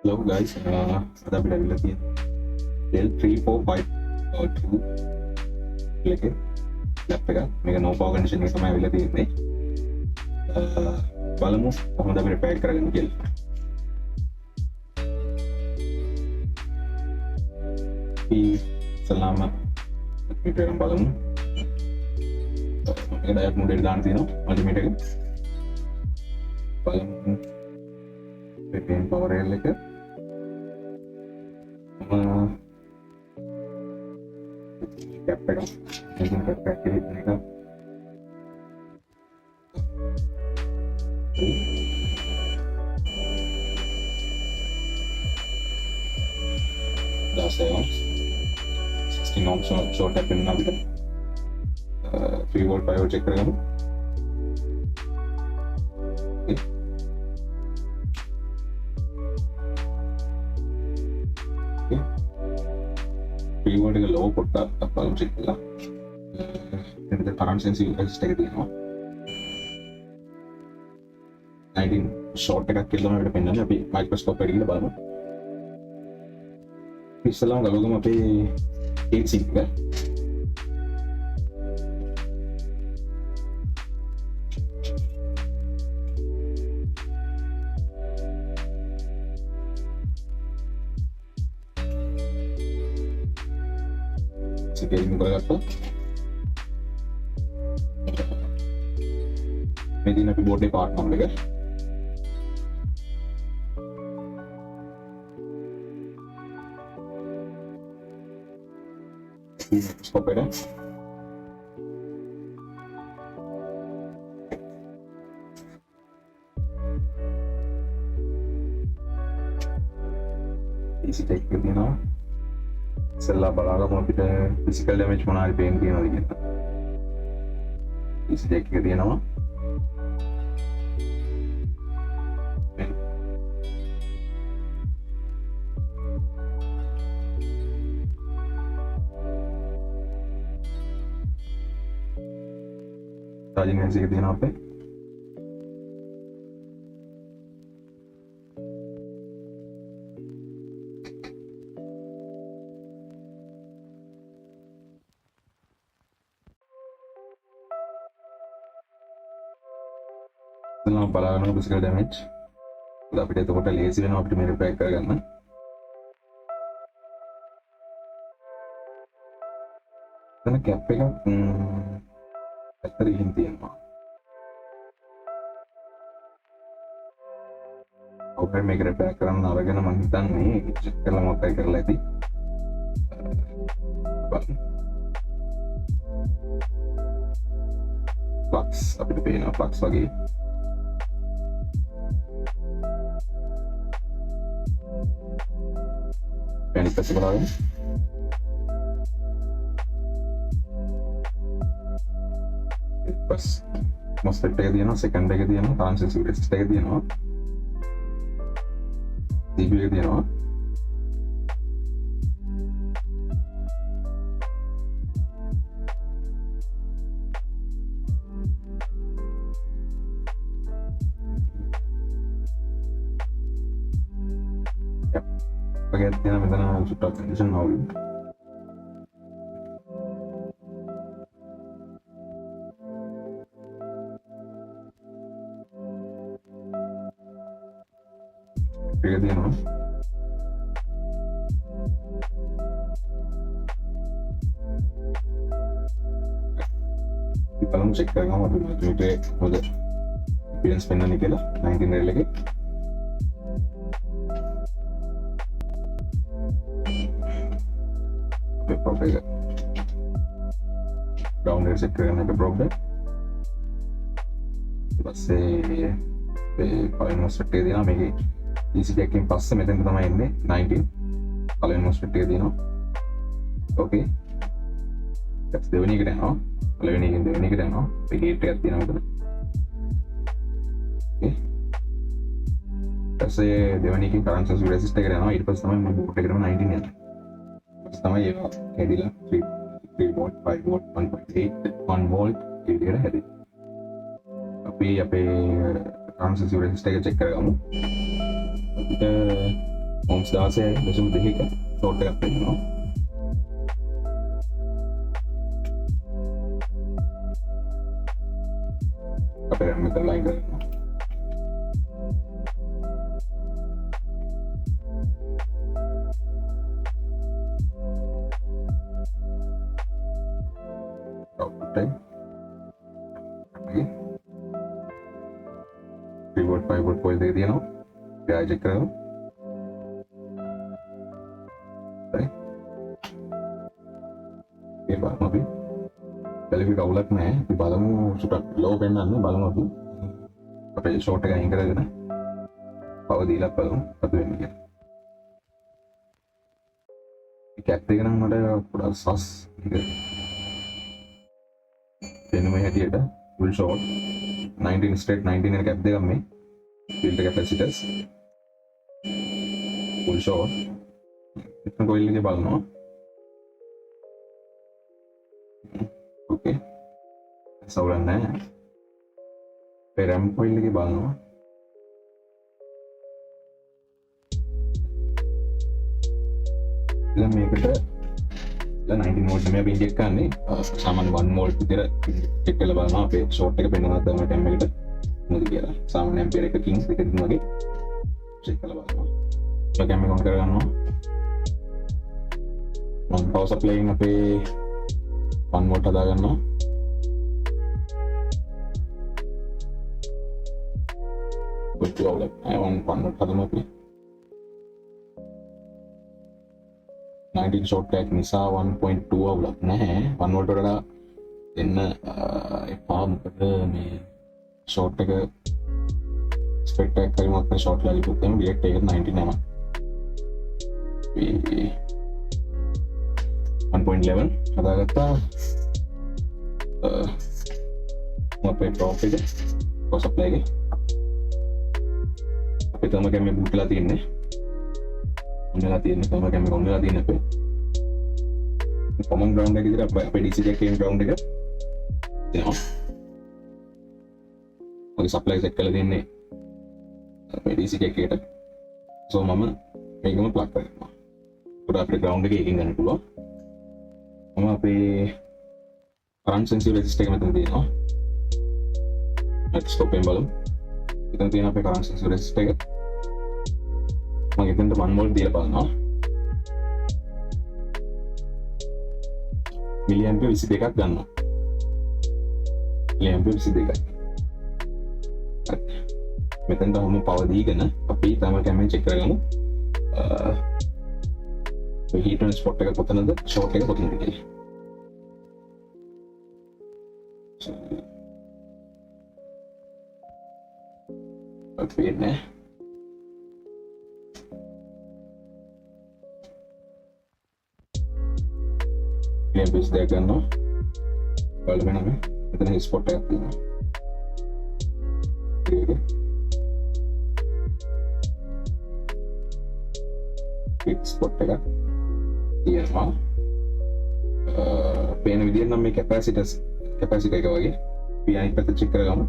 Hello guys, ada අපිට ඇවිල්ලා තියෙන Dell 3452 එකේ ලැප් එක. මේක no power condition එක තමයි ඇවිල්ලා තියෙන්නේ. බලමු කොහොමද අපි repair කරගන්නේ කියලා. ඉස්සෙල්ලාම repair කරන්න බලමු. මේක ඩයග්නෝස් මෝඩ් එකට දාන්න තියෙනවා multimeter එක. බලමු repair power rail එක. Cap එක මේකෙන් cap එක හිටන එක දාස් ohms 16 ohms short tap වෙනවා අපිට 3 volt 5 volt check කරගමු. Volt එක low පොට්ටක් අපලු check කරලා එතන current sensing resistor එක තියෙනවා 19 short එකක් කියලා තමයි අපිට පෙන්වන්නේ. අපි microscope එකට ගිහලා බලමු. ඉස්සෙල්ලාම ගලවගමු අපේ heat sink එක. Sekian කරගත්තා. මේ දින අපි බෝඩ් එකේ පාර්ට් නම්බර් එක ස්කොප් එක PC check කරනවා. ඉස්සෙල්ලා බලාගමු අපිට physical damage මොනවා හරි පේන්න තියෙනවද කියලා. PC check එක තියෙනවා. charging hands එක තියෙනවා අපේ. බලාගන්න physical damage අපිට එතකොට ලේසි වෙනවා අපිට මේ repair කරගන්න. එතන cap එක ඇත්තට ගිහින් තියෙනවා. ඔකේ මේක repair කරන්න අරගෙන මම හිතන්නේ check කරලා මොකක්ද කරලා ඇති. flux අපිට පේනවා flux වගේ Panic පැත්ත බලන්න. First MOSFET එක තියෙනවා, second එක තියෙනවා, current sensing resistor එක තියෙනවා. CPU එක තියෙනවා. Pakai මෙතන සුට්ටක් කන්ඩිෂන් නවලු. ඒක තියෙනවා. බලමු චෙක් කරගමු අපි multimeter හොද impedance පෙන්වන්නේ කියලා 19 rail එකේ. ground set කරගන්න එක probe එක. ඊට පස්සේ මේ පළවෙනි MOSFET එක දෙනවා මේකේ DC jack එකෙන් පස්සේ මෙතෙන්ට තමයි එන්නේ 19 පළවෙනි MOSFET එක දෙනවා. ඕකේ. ඊට දෙවෙනි එකට යනවා. පළවෙනි එකෙන් දෙවෙනි එකට යනවා. මේ gate එකක් තියෙනවා මෙතන. ඕකේ. ඊට පස්සේ දෙවෙනි එකෙන් current source resistor එකට යනවා. ඊට පස්සේ තමයි මේ board එකටම 19 යන්නේ. ඊට තමයි ඒක කැඩිලා 3 volt 5 volt 1.8 1 volt විදිහට හැදෙන්නේ. අපි අපේ current source resistor එක check කරගමු. අපිට ඕම්ස් 16.2ක ෂෝට් එකක් පෙන්නනවා. අපේ RAM එක ලයින් කරනවා. Pivot 5 volt coil දෙක තියෙනවා. ගාජ් එක කරනවා. හරි. ඒ බලමු අපි. බැලුවේ කවුලක් නැහැ. අපි බලමු සුටක් ලෝ පෙන්නන්නේ බලමු අපි. අපේ ෂෝට් එක අයින් කරගෙන පව දීලා බලමු අද වෙන්නේ කියලා. මේ කැප් එක නම් මට පොඩක් සස් එක දෙන්නේ හැටියට full short 19 straight 19 එක කැප් දෙකක් මේ filter capacitors full short ඉතින් කොයිල් එකේ බලනවා. ඕකේ සවුලක් නැහැ. ඒ RAM කොයිල් එකේ බලනවා. දැන් මේකට 19 volt මේ අපි ඉන්ජෙක්ට් කරන්නේ සාමාන්‍ය 1 volt විතර චෙක් කරලා බලනවා අපේ ෂෝට් එක පෙන්වනවා තමයි ටයිම් එකට මොකද කියලා. සාමාන්‍ය ඇම්පියර් එකකින් දෙකකින් වගේ චෙක් කරලා බලනවා. ඔය කැම එක ඔන් කරගන්නවා. මම පවර් සප්ලයි එකෙන් අපේ 1 volt හදා ගන්නවා. කොච්චර වල 1 volt හදමු අපි. 19 ෂෝට් එකක් නිසා 1.2 අවුලක් නැහැ. 1 volt වලට එන්න එපා මොකද මේ ෂෝට් එක ස්පෙක්ට් එක කරිමක් ෂෝට් ලා ලිපුත් එම ඩිරෙක්ට් එක 19 නම 1.11 හදාගත්තා. අපේ ටොප් එක සප්ලයි එක අපේ තම කැමේ බුට්ලා තියෙන්නේ ඔන්නලා තියෙන්නේ තම කැමේ ඔන්නලා තියෙන්නේ අපේ common ground එක විතර අපේ DC එකේ ground එක තියෙනවා. ඔය සප්ලයි සෙට් කරලා දෙන්නේ අපේ DC එකේට. so මම මේකම ප්ලග් කරනවා. උඩ අපේ ground එකේ එකකින් ගන්න පුළුවන්. මම අපේ current sensitive resistor එක මෙතන තියෙනවා. let's stop එකෙන් බලමු. එතන තියෙන අපේ current sensitive resistor එක මම එතනට 1 volt දීලා බලනවා. මිලියම්පියර් 22ක් ගන්නවා. මිලියම්පියර් 22ක්. මෙතනට ඔහොම පවර් දීගෙන අපි තමයි කැමෙන් චෙක් කරගමු. heat transport එක කොතනද short එක කොතනද කියලා. අපි එන්නේ මිලියම්පියර් 22ක් ගන්නවා. බලමු නේද? මෙතන ස්පොට් එකක් තියෙනවා. ස්පොට් එකක් තියෙනවා. පේන විදිහෙන් නම් මේ කැපැසිටර් එක වගේ අපි අනිත් පැත්ත චෙක් කරගමු.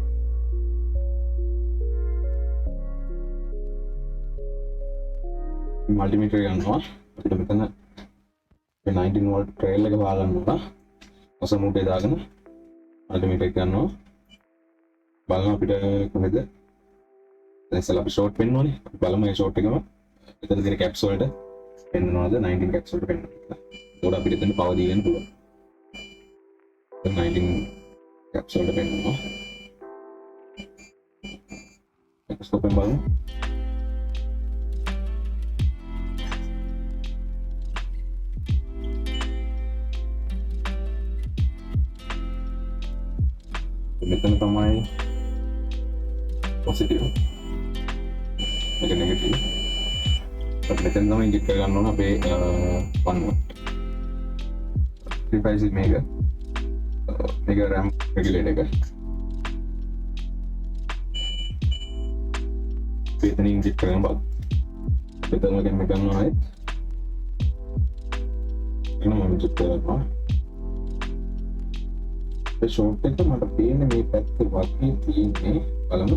මල්ටිමීටර් ගන්නවා. අපිට මෙතන 19 volt trail එක බලන්න ඕන. ඔසම උඩේ දාගෙන මල්ටිමීටර් ගන්නවා. බලන්න අපිට කොහෙද දැන් ඉස්සෙල්ලා අපි ෂෝට් පෙන්වන්නේ. අපි බලමු මේ ෂෝට් එකම එතන තියෙන කැප්ස් වලට පෙන්වනවාද 19 කැප්ස් වලට පෙන්වනවා කියලා. ඒකට අපිට එතන පවර් දීගෙන පුළුවන්. 19 කැප්ස් වලට පෙන්වනවා. ඒක ස්ටොප් එකෙන් බලමු. මෙතන තමයි පොසිටිව් මේක නෙගටිව්. අපි මෙතන තමයි ඉන්ජෙක්ට් කරගන්න ඕන අපේ 1 volt ඩිවයිස් මේක RAM රෙගියුලේටර් එක. මෙතන ඉන්ජෙක්ට් කරගන්න බලන්න. මෙතන ගන්න ගන්නවා ආයෙත්. එනවා මම ඉන්ජෙක්ට් කරනවා. ෂෝට් එක මට පේන්නේ මේ පැත්තේ වගේ තියෙන්නේ. බලමු.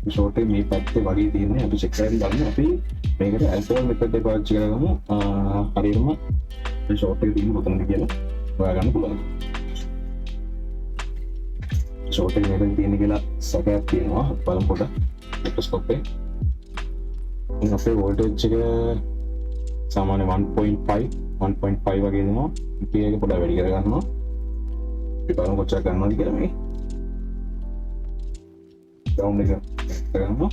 ෂෝට් එක මේ පැත්තේ වගේ තියෙන්නේ. අපි චෙක් කරලා බලමු. අපි මේකට ඇල්කොහොල් මෙතඩ් එක පාවිච්චි කරගමු. හරියටම ෂෝට් එක තියෙන්නේ කොතනද කියලා හොයාගන්න පුළුවන්. ෂෝට් එක මෙතන තියෙන්නේ කියලා සැකයක් තියෙනවා. බලමු පොඩ්ඩක් මයික්‍රොස්කෝප් එකේ. ඉතින් අපේ වෝල්ටේජ් එක සාමාන්‍ය 1.5 වගේ දෙනවා. පී එක පොඩ්ඩක් වැඩි කරගන්නවා. අපි බලමු කොච්චර ගන්නවද කියලා මේ. ග්‍රවුන්ඩ් එක කරගන්නවා.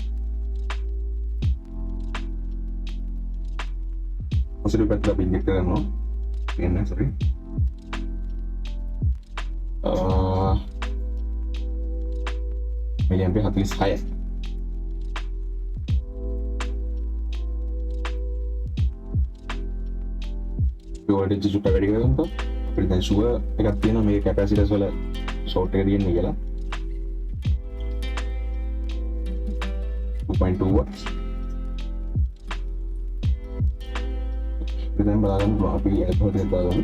පොසිටිව් පැත්තට අපි ඉන්ජෙක්ට් කරනවා. එන්න sorry. මේ MP 46. වෝල්ටේජ් එක චුට්ටක් වැඩි කරගන්නකො. අපිට දැන් ෂුවර් එකක් තියෙනවා මේ කැපැසිටර්ස් වල ෂෝට් එක තියෙන්නේ කියලා. 2.2 watts. දැන් බලන්න අපි ඇල්කොහොල් එක දාගමු.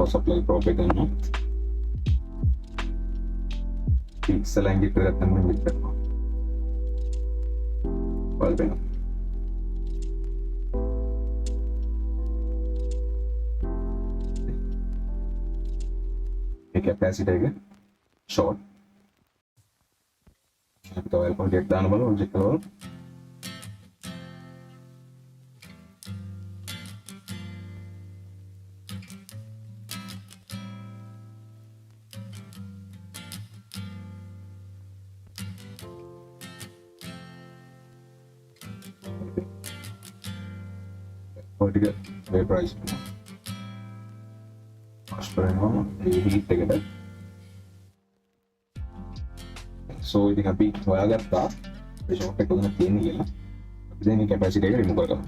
supply probe එක ගන්නවා. පික්සල් ඇන්ගල් එක ගන්න මේ විදිහට. බල්බ් එක. මේ කැපැසිටර් එක ෂෝට්. අපි තව එල්කොහොල් එකක් දාන්න බලමු ඔබ්ජෙක්ට් කරවල. ටික වේපරයිස් කරනවා. අස්පරනවා මේ හීට් එකට. සෝ ඉතින් අපි හොයාගත්තා මේ ෂෝට් එක උන තියෙන්නේ කියලා. අපි දැන් මේ කැපැසිටි එක රිමූව් කරගමු.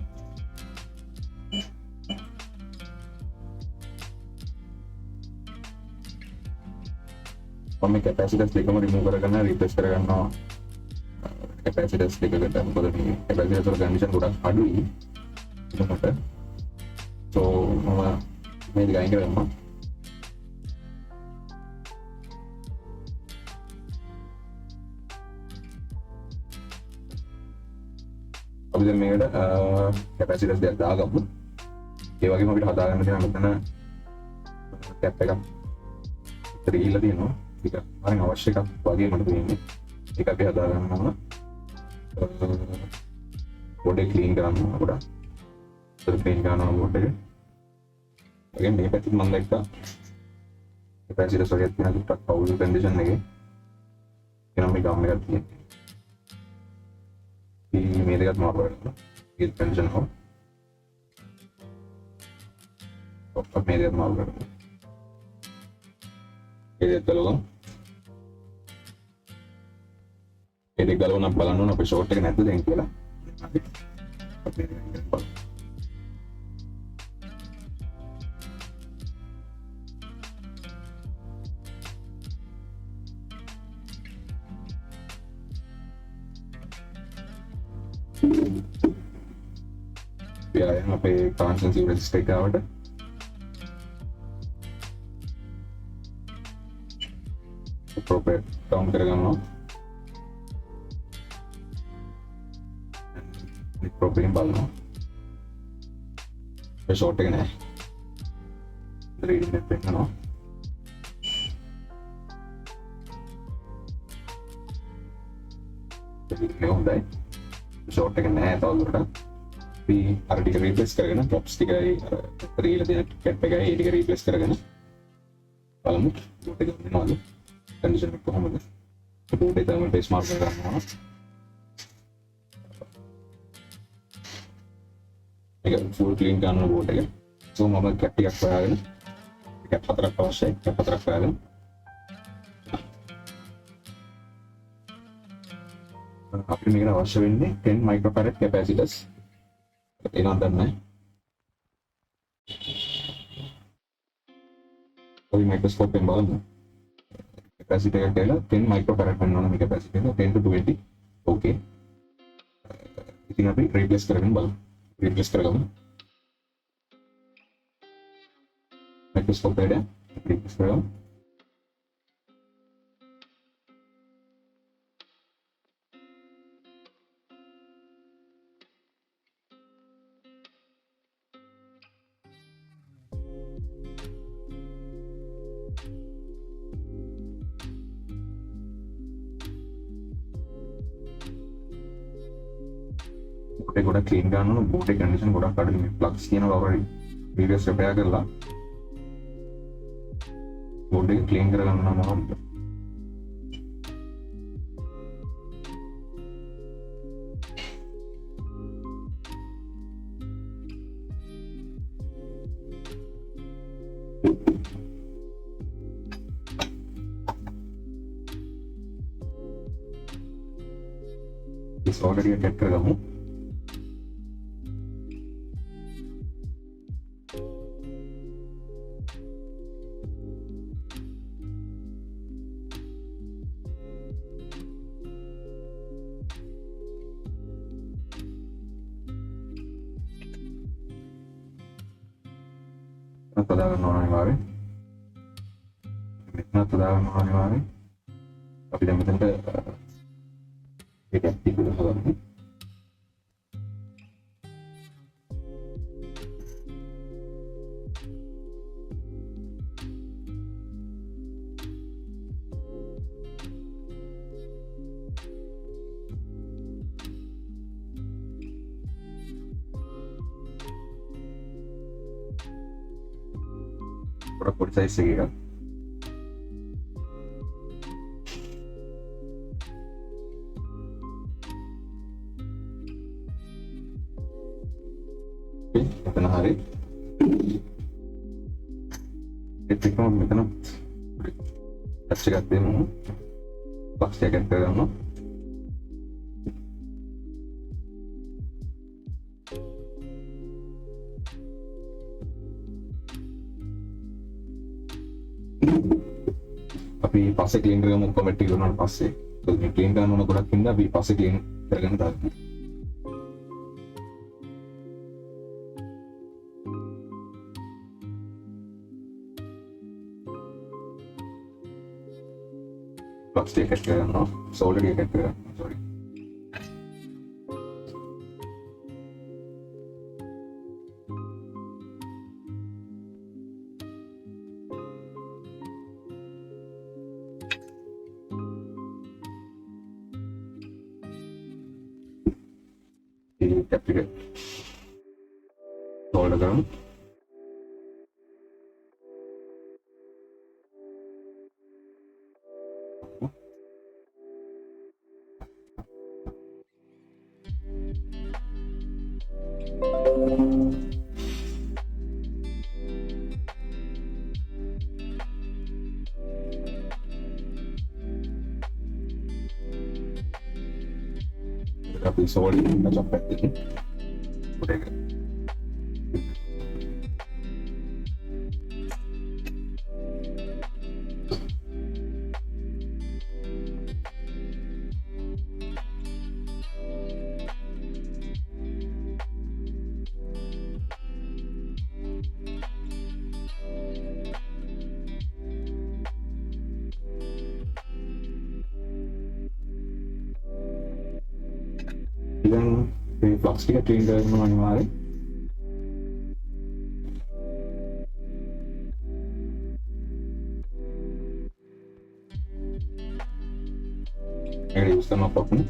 මම මේ කැපැසිටර්ස් දෙකම රිමූව් කරගෙන රිප්ලේස් කරගන්නවා. කැපැසිටර්ස් දෙකකට මොකද මේ කැපැසිටර්ස් වල කන්ඩිෂන් ගොඩක් අඩුයි. මට so මම මේ දෙක අයින් කරගන්නවා. අපි දැන් මේකට කැපැසිටර්ස් දෙකක් දාගමු. ඒ වගේම අපිට හදාගන්න තියෙන මෙතන කැප් එකක් ඉතින් ඉල්ල තියෙනවා. ඒක හරිය අවශ්‍ය එකක් වගේ මට තියෙන්නේ. ඒක අපි හදාගන්නවා. බෝඩ් එක ක්ලීන් කරන්න පොඩ්ඩක්. ක්ලීන් කරනවා බෝඩ් එක. again මේ පැත්තට මම දැක්කා කැපැසිටර්ස් වගේ තියෙන ටිකක් පවුල් කන්ඩිෂන් එකේ එනම් මේ ගම් එකක් තියෙනවා. මේ දෙකත් මාරු කරනවා. ඒක කන්ඩිෂන් හො. ඔක්කොම මේ දෙකත් මාරු කරනවා. ඒ දෙක ගලවගමු. ඒ දෙක ගලවන්න බලන්න ඕන අපේ ෂෝට් එක නැද්ද දැන් කියලා. අපි මේක බලමු. yang apa current sensitive resistor එක ආවට probe down කරගන්නවා. මේ probe එකෙන් බලනවා ඒ ෂෝට් එක නෑ රීඩින් එක පෙන්නනවා. ඒක හොඳයි ෂෝට් එක නෑ තවදුරටත්. අපි අර ටික රීප්ලේස් කරගෙන ප්‍රොප්ස් ටිකයි අර රීල දෙන කැප් එකයි ඒ ටික රීප්ලේස් කරගෙන බලමු බෝඩ් එක මොනවද කන්ඩිෂන් එක කොහොමද. බෝඩ් එක තමයි බේස් මාර්ක් කරගන්නවා. ඒක ෆුල් ක්ලීන් කරන බෝඩ් එක. සෝ මම කැප් ටිකක් හොයාගෙන කැප් හතරක් අවශ්‍යයි. කැප් හතරක් හොයාගෙන අපිට මේකට අවශ්‍ය වෙන්නේ 10 microfarad capacitors. ඒක අඳන්නේ. ඔය මයික්‍රොස්කෝප් එකෙන් බලමු. capacity එක කියලා 10 microfarad වෙන්න ඕන මේ capacity එක 10 to 20. okay. ඉතින් අපි රීප්ලේස් කරගෙන බලමු. රීප්ලේස් කරගමු. Microsoft Word රීප්ලේස් කරගමු. ගොඩක් ක්ලීන් ගන්න ඕන. බූට් එකේ කන්ඩිෂන් ගොඩක් අඩුයි. මේ ප්ලග්ස් කියන වවරි ප්‍රීවියස් රිපෙයාර් කරලා බූට් එක ක්ලීන් කරගන්න නම් මොනවද? this already ටෙක් කරගමු. පදා ගන්න ඕන අනිවාර්යෙන්. මෙතන පදා ගන්න ඕන අනිවාර්යෙන්. අපි දැන් මෙතනට ඒක ඇක්ටිව් කරලා ගමු. පොඩි සයිස් එකක්. එතන හරි. ඒකම මෙතන ටච් එකක් දෙමු. බක්ස් එකක් ඇඩ් කරගමු. අපි පස්සේ ක්ලීන් කරගමු කමෙන්ට් එක කරනාට පස්සේ. ඒක මේ ක්ලීන් කරන්න ඕන ගොඩක් ඉඳලා අපි පස්සේ ක්ලීන් කරගෙන දාමු. බක්ස් එක ඇඩ් කරගන්නවා. සෝල්ඩර් එක ඇඩ් කරගන්නවා. සෝරි. Applicate solder කරමු. අපි solder එක ජොබ් එකකින් පොඩ්ඩක් ඉතින් මේ ෆ්ලක්ස් ටික ක්ලීන් කරගන්න අනිවාර්යයි. ඒක යූස් කරන පොකුණු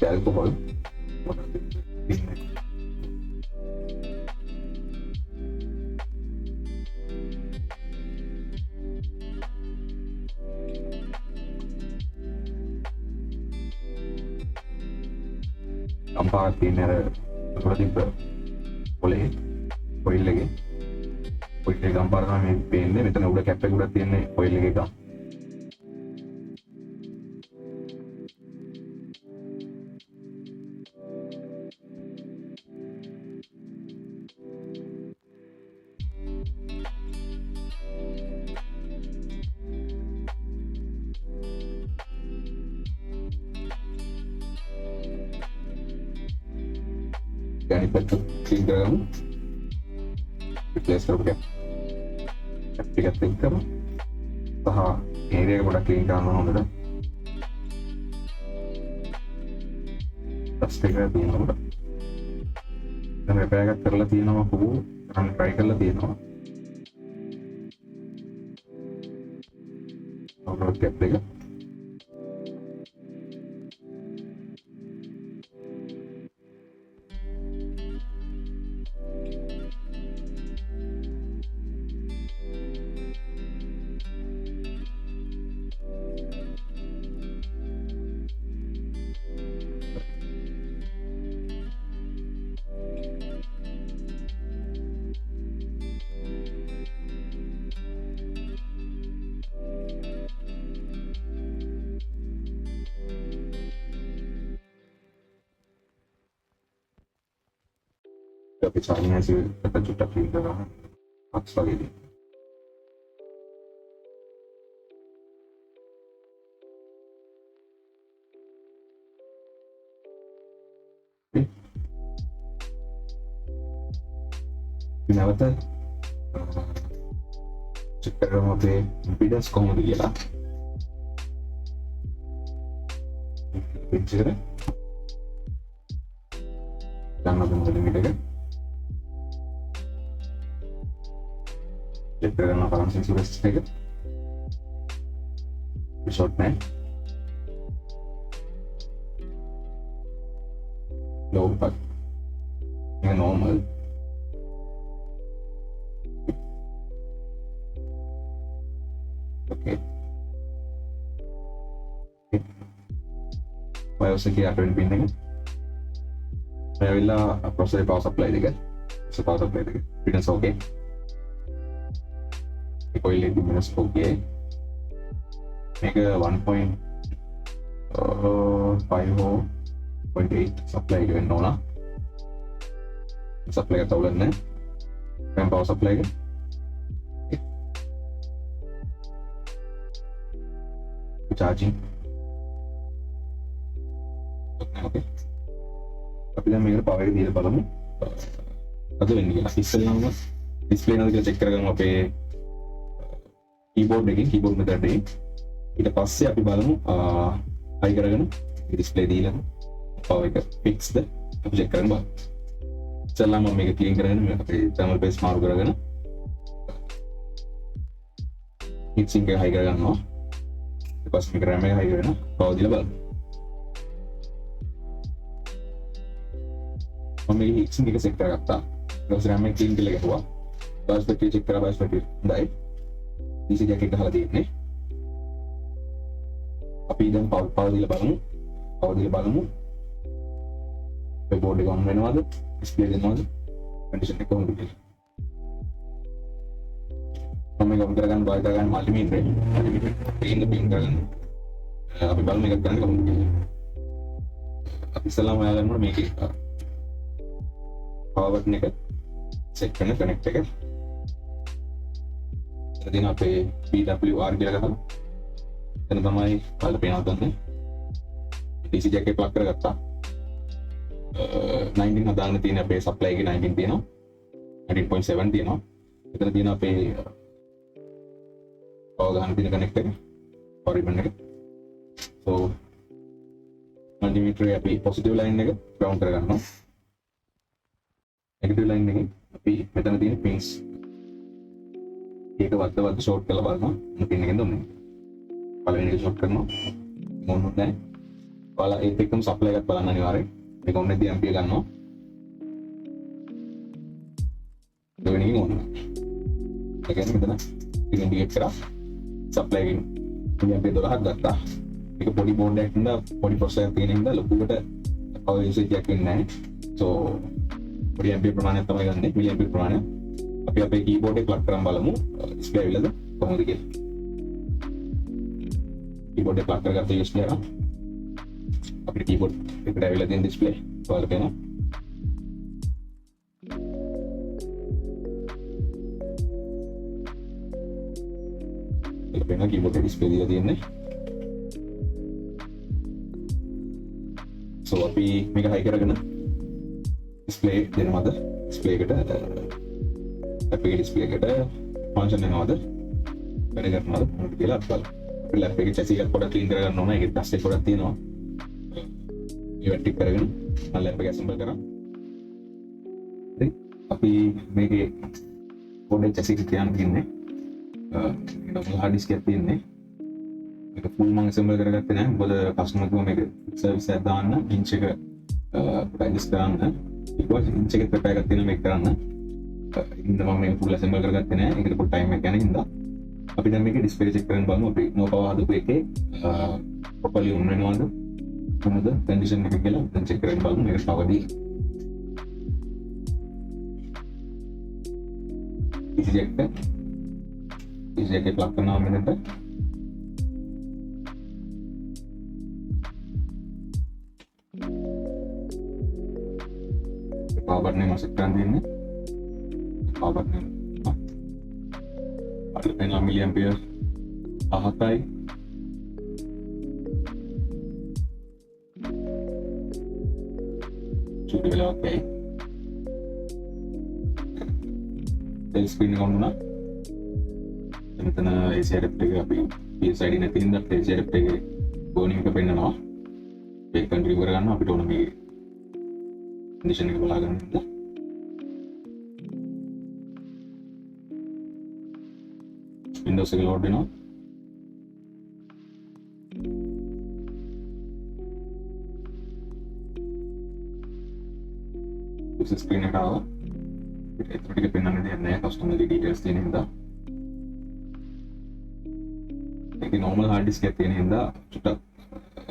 ඇල්කොහොල් අම්පාරක් තියෙන අර උඩින් පොලේ ඔයිල් එකේ ඔයිල් එක අම්පාර තමයි මේ පේන්නේ. මෙතන උඩ කැප් එක උඩ තියෙන්නේ ඔයිල් එක එක. අනිත් පැත්ත ක්ලීන් කරගමු. රිප්ලේස් කරපු කැප් එකත් එක්කම සහ ඒරියා එක පොඩ්ඩක් ක්ලීන් කරන්න හොඳට. ටස්ට් එක තියෙනවා. දැන් රිපෙයාර් එකක් කරලා තියෙනවා පුබු. මම try කරලා තියෙනවා. අවුට් කැප් එක tapi caranya sih kita juga pindah aks lagi nih. Kenapa cek කරමු අපේ impedance කොහොමද කියලා. picture ගන්න බඳ limit එක check කරගන්න parameter resistor එක short man low path normal okay bios එකේ අටවෙනි pin එක මේ ඇවිල්ලා processor power supply එක power supply එක impedance okay coil impedance okay මේක 1.5.8 supply එක වෙන්න ඕන supply එක තවලන්නේ දැන් power supply එක charging okay අපි දැන් මේකට power එක දීලා බලමු අද වෙන්නේ කියලා ඉස්සෙල්ලාම display එක check කරගමු අපේ keyboard එකෙන් keyboard method එකෙන් ඊට පස්සේ අපි බලමු high කරගෙන display දීලා power එක fixed අපි check කරන්න බලමු ඉස්සෙල්ලාම මම මේක clean කරගෙන අපේ thermal paste මාරු කරගෙන heat sink එක high කරගන්නවා ඊට පස්සේ මේක RAM එක high කරගෙන power දීලා බලමු මම මේ heat sink එක set කරගත්තා ඊට පස්සේ RAM එක clean කරලා ගහුවා bias battery check කරා bias battery හොඳයි DC jack එක ගහලා තියෙන්නේ අපි දැන් power දීලා බලමු මේ board එක on වෙනවද display දෙනවද condition එක කොහොමද කියලා මම මේක on කරගන්න බාර කරගන්න multimeter pin කරගන්න අපි බලමු මේක කරන්න කොහොමද කියලා අපි ඉස්සෙල්ලාම ඔයාලා ගන්නවා මේකේ power button එක set කරන connect එක එතන අපේ PWR කියලා ගහලා එතන තමයි ඔයාලා පේනවා ගන්න DC jack එක plug කරගත්තා 19 හදාන්න තියෙන අපේ supply එකේ 19 තියෙනවා 19.7 තියෙනවා එතන තියෙන අපේ power ගන්න තියෙන connect එක power ribbon එක so multimeter අපි positive line එක ground කරගන්නවා negative line එකෙන් අපි මෙතන තියෙන pins ඒක වත්ත short කරලා බලනවා මොන pin එකෙන්ද ඔන්නේ පළවෙනි එක short කරනවා මොනොත් නැහැ ඔයාලා ඒත් එක්කම supply එකක් බලන්න අනිවාර්යයෙන් මේක ඔන්නේ දී ampere ගන්නවා දෙවෙනි එක ඕන ඒ කියන්නේ මෙතන ඉතින් indicate කරා supply එකෙන් ampere 12ක් ගත්තා මේක පොඩි board එකක් නේද පොඩි processor එකක් තියෙන හින්දා ලොකුකට power usage එකක් වෙන්නේ නැහැ so පොඩි ampere ප්‍රමාණයක් තමයි ගන්නෙ milli ampere ප්‍රමාණය අපි අපේ keyboard එක plug කරන් බලමු display ඇවිල්ලාද කොහොමද කියලා keyboard එක plug කරගත්ත USB එක අපේ keyboard එකට ඇවිල්ලා තියෙන display ඔයාලා පේනවා ඒක පේනවා keyboard එකේ display දීලා තියෙන්නේ so අපි මේක high කරගෙන ඩිස්ප්ලේ දෙනවද ඩිස්ප්ලේ එකට ඇප් එකේ ඩිස්ප්ලේ එකට ෆන්ක්ෂන් එනවද වැඩ කරනවද මොකද කියලා බලන්න. අපි ලැප් එකේ chassis එක පොඩ්ඩක් ක්ලීන් කරගන්න ඕන. ඒකේ ඩස්ට් එක පොඩ්ඩක් තියෙනවා. ඒවත් ටික කරගෙන මම ලැප් එක ඇසෙම්බල් කරා. හරි අපි මේකේ පොඩ්ඩක් chassis එක තියන්න තියෙන්නේ. normal hard disk එකක් තියෙන්නේ. මේක full මම ඇසෙම්බල් කරගත්තේ නැහැ. මොකද කස්ටමර් කිව්වා මේක සර්විස් එකක් දාන්න ඉන්ච් එක රෙජිස්ටර් කරන්න. ඊට පස්සේ ඉන්ච් එකේ ප්‍රෙපෙයාර් එකක් තියෙනවා මේක කරන්න. ඉතින් මම මේක full ඇසෙම්බල් කරගත්තේ නැහැ. ඒකට පොඩ්ඩක් ටයිම් එකක් යන හින්දා අපි දැන් මේකේ ඩිස්ප්ලේ චෙක් කරන්න බලමු. අපි no power හදපු එකේ properly on වෙනවද කොහොමද කන්ඩිෂන් එක කියලා දැන් චෙක් කරන්න බලමු. මේක power දීලා easy jack plug කරනවා මෙතනට. power button එක set කරන් දෙන්නේ. power button අර වෙන මිලියම්පියර් 7යි චුටි වෙලා ඔකේ. ටෙල් ස්ක්‍රීන් එක ඔන් වුණා. මෙතන AC adapter එක අපි PSID නැති හින්දා AC adapter එකේ බෝනින් එක පෙන්නනවා. ඒක කන්ෆිගර් කරගන්න අපිට ඕන මේ කන්ඩිෂන් එක බලා ගන්න හින්දා. Windows එක load වෙනවා. user screen එකට ආවා. ඒක ටික පෙන්වන්න දෙයක් නැහැ. customer details තියෙන හින්දා. ඒකේ normal hard disk එකක් තියෙන හින්දා චුට්ටක්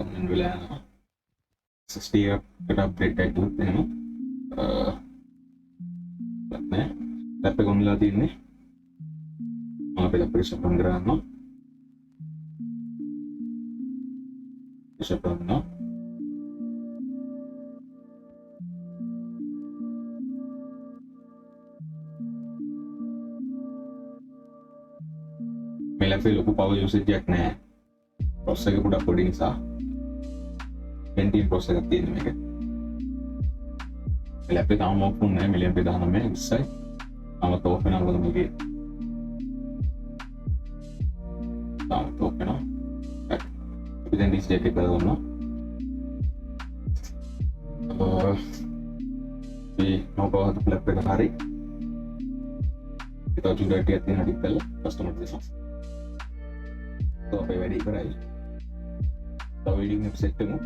මම වෙලා යනවා. SSD එකට upgrade කරලා දෙනවා. නෑ. ලැප් එක ඔන්ලා තියෙන්නේ. අපේ අපරේෂන් රන් කරනවා. ඉෂප් කරනවා. මේ ලැප් එකේ ලොකු power usage එකක් නැහැ. processor එක පොඩක් පොඩි නිසා 20 processor එකක් තියෙන මේක. මේ ලැප් එක තාම ඔෆ් වුණේ නැහැ. මිලියන් 19 ඉස්සයි. තාමත් ඔෆ් වෙනවා මොකද මේකේ then this jacket බලන්න. මේ නෝබා හද ප්ලග් එක හරි. ඒක චුඩා ටිකක් තියෙන ඩිප්පල් කස්ටමර් දෙසා. તો આપણે වැඩි કરાવી તો વેડિંગ સેટ કરવું